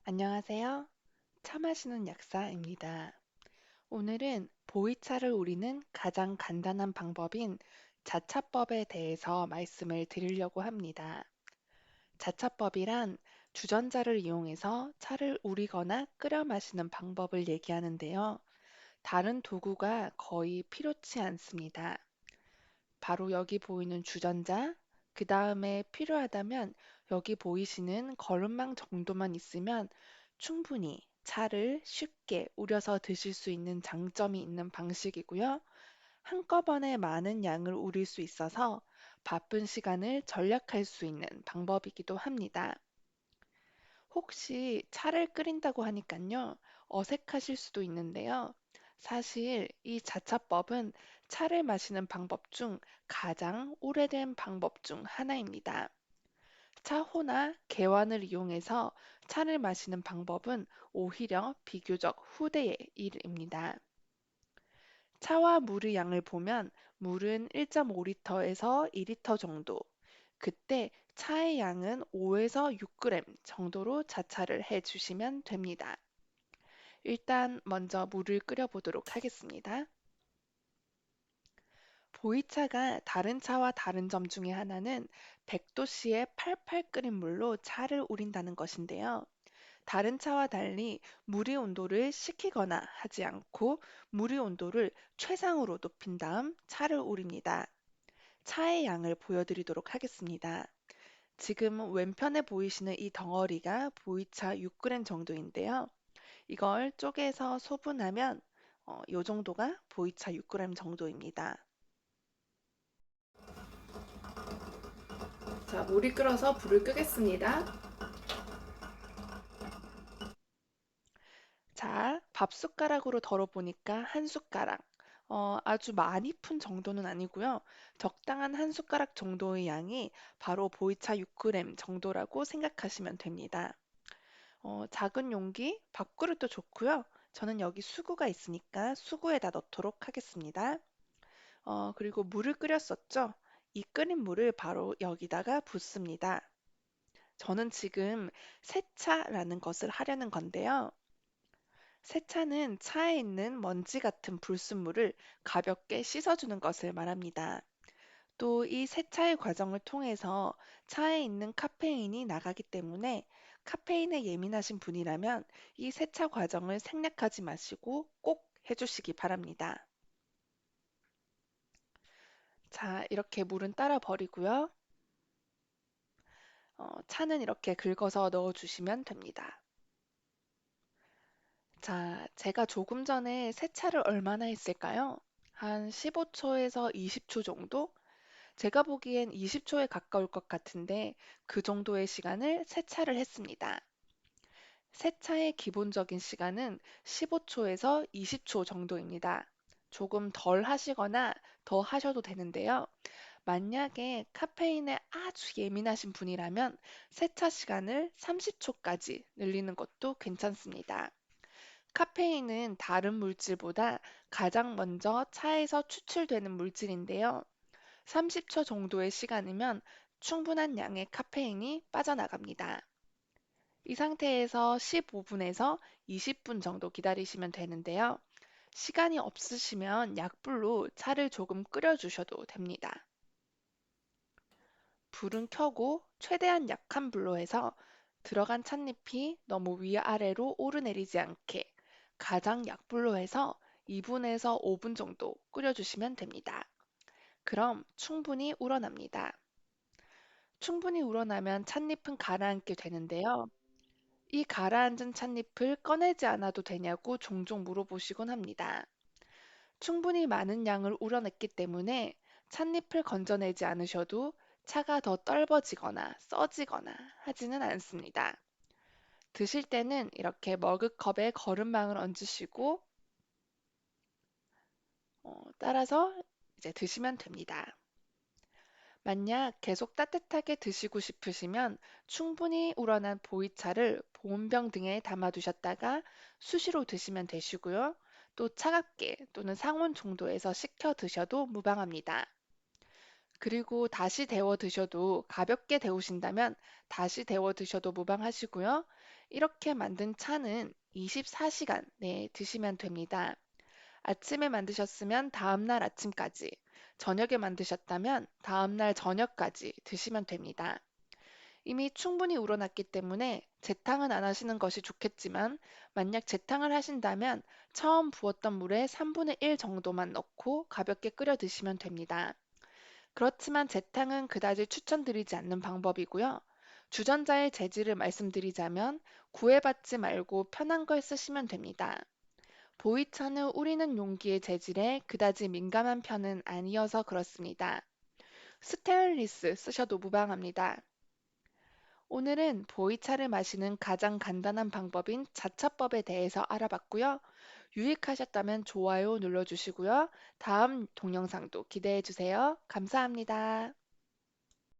안녕하세요. 차 마시는 약사입니다. 오늘은 보이차를 우리는 가장 간단한 방법인 자차법에 대해서 말씀을 드리려고 합니다. 자차법이란 주전자를 이용해서 차를 우리거나 끓여 마시는 방법을 얘기하는데요. 다른 도구가 거의 필요치 않습니다. 바로 여기 보이는 주전자, 그 다음에 필요하다면 여기 보이시는 거름망 정도만 있으면 충분히 차를 쉽게 우려서 드실 수 있는 장점이 있는 방식이고요. 한꺼번에 많은 양을 우릴 수 있어서 바쁜 시간을 절약할 수 있는 방법이기도 합니다. 혹시 차를 끓인다고 하니깐요, 어색하실 수도 있는데요. 사실 이 자차법은 차를 마시는 방법 중 가장 오래된 방법 중 하나입니다. 차호나 개완을 이용해서 차를 마시는 방법은 오히려 비교적 후대의 일입니다. 차와 물의 양을 보면 물은 1.5리터에서 2리터 정도, 그때 차의 양은 5에서 6g 정도로 자차를 해주시면 됩니다. 일단 먼저 물을 끓여보도록 하겠습니다. 보이차가 다른 차와 다른 점 중에 하나는 100도씨의 팔팔 끓인 물로 차를 우린다는 것인데요. 다른 차와 달리 물의 온도를 식히거나 하지 않고 물의 온도를 최상으로 높인 다음 차를 우립니다. 차의 양을 보여드리도록 하겠습니다. 지금 왼편에 보이시는 이 덩어리가 보이차 6g 정도인데요. 이걸 쪼개서 소분하면 이 정도가 보이차 6g 정도입니다. 자, 물이 끓어서 불을 끄겠습니다. 자, 밥 숟가락으로 덜어보니까 한 숟가락. 아주 많이 푼 정도는 아니고요. 적당한 한 숟가락 정도의 양이 바로 보이차 6g 정도라고 생각하시면 됩니다. 작은 용기, 밥그릇도 좋고요. 저는 여기 수구가 있으니까 수구에다 넣도록 하겠습니다. 그리고 물을 끓였었죠? 이 끓인 물을 바로 여기다가 붓습니다. 저는 지금 세차라는 것을 하려는 건데요. 세차는 차에 있는 먼지 같은 불순물을 가볍게 씻어주는 것을 말합니다. 또 이 세차의 과정을 통해서 차에 있는 카페인이 나가기 때문에 카페인에 예민하신 분이라면 이 세차 과정을 생략하지 마시고 꼭 해주시기 바랍니다. 자, 이렇게 물은 따라 버리고요. 차는 이렇게 긁어서 넣어주시면 됩니다. 자, 제가 조금 전에 세차를 얼마나 했을까요? 한 15초에서 20초 정도? 제가 보기엔 20초에 가까울 것 같은데 그 정도의 시간을 세차를 했습니다. 세차의 기본적인 시간은 15초에서 20초 정도입니다. 조금 덜 하시거나 더 하셔도 되는데요. 만약에 카페인에 아주 예민하신 분이라면 세차 시간을 30초까지 늘리는 것도 괜찮습니다. 카페인은 다른 물질보다 가장 먼저 차에서 추출되는 물질인데요. 30초 정도의 시간이면 충분한 양의 카페인이 빠져나갑니다. 이 상태에서 15분에서 20분 정도 기다리시면 되는데요. 시간이 없으시면 약불로 차를 조금 끓여주셔도 됩니다. 불은 켜고 최대한 약한 불로 해서 들어간 찻잎이 너무 위아래로 오르내리지 않게 가장 약불로 해서 2분에서 5분 정도 끓여주시면 됩니다. 그럼 충분히 우러납니다. 충분히 우러나면 찻잎은 가라앉게 되는데요. 이 가라앉은 찻잎을 꺼내지 않아도 되냐고 종종 물어보시곤 합니다. 충분히 많은 양을 우려냈기 때문에 찻잎을 건져내지 않으셔도 차가 더 떫어지거나 써지거나 하지는 않습니다. 드실 때는 이렇게 머그컵에 거름망을 얹으시고 따라서 이제 드시면 됩니다. 만약 계속 따뜻하게 드시고 싶으시면 충분히 우러난 보이차를 보온병 등에 담아두셨다가 수시로 드시면 되시고요. 또 차갑게 또는 상온 정도에서 식혀 드셔도 무방합니다. 그리고 다시 데워 드셔도 가볍게 데우신다면 다시 데워 드셔도 무방하시고요. 이렇게 만든 차는 24시간 내에 드시면 됩니다. 아침에 만드셨으면 다음날 아침까지, 저녁에 만드셨다면 다음날 저녁까지 드시면 됩니다. 이미 충분히 우러났기 때문에 재탕은 안 하시는 것이 좋겠지만, 만약 재탕을 하신다면 처음 부었던 물에 3분의 1 정도만 넣고 가볍게 끓여 드시면 됩니다. 그렇지만 재탕은 그다지 추천드리지 않는 방법이고요. 주전자의 재질을 말씀드리자면 구애받지 말고 편한 걸 쓰시면 됩니다. 보이차는 우리는 용기의 재질에 그다지 민감한 편은 아니어서 그렇습니다. 스테인리스 쓰셔도 무방합니다. 오늘은 보이차를 마시는 가장 간단한 방법인 자차법에 대해서 알아봤고요. 유익하셨다면 좋아요 눌러주시고요. 다음 동영상도 기대해 주세요. 감사합니다.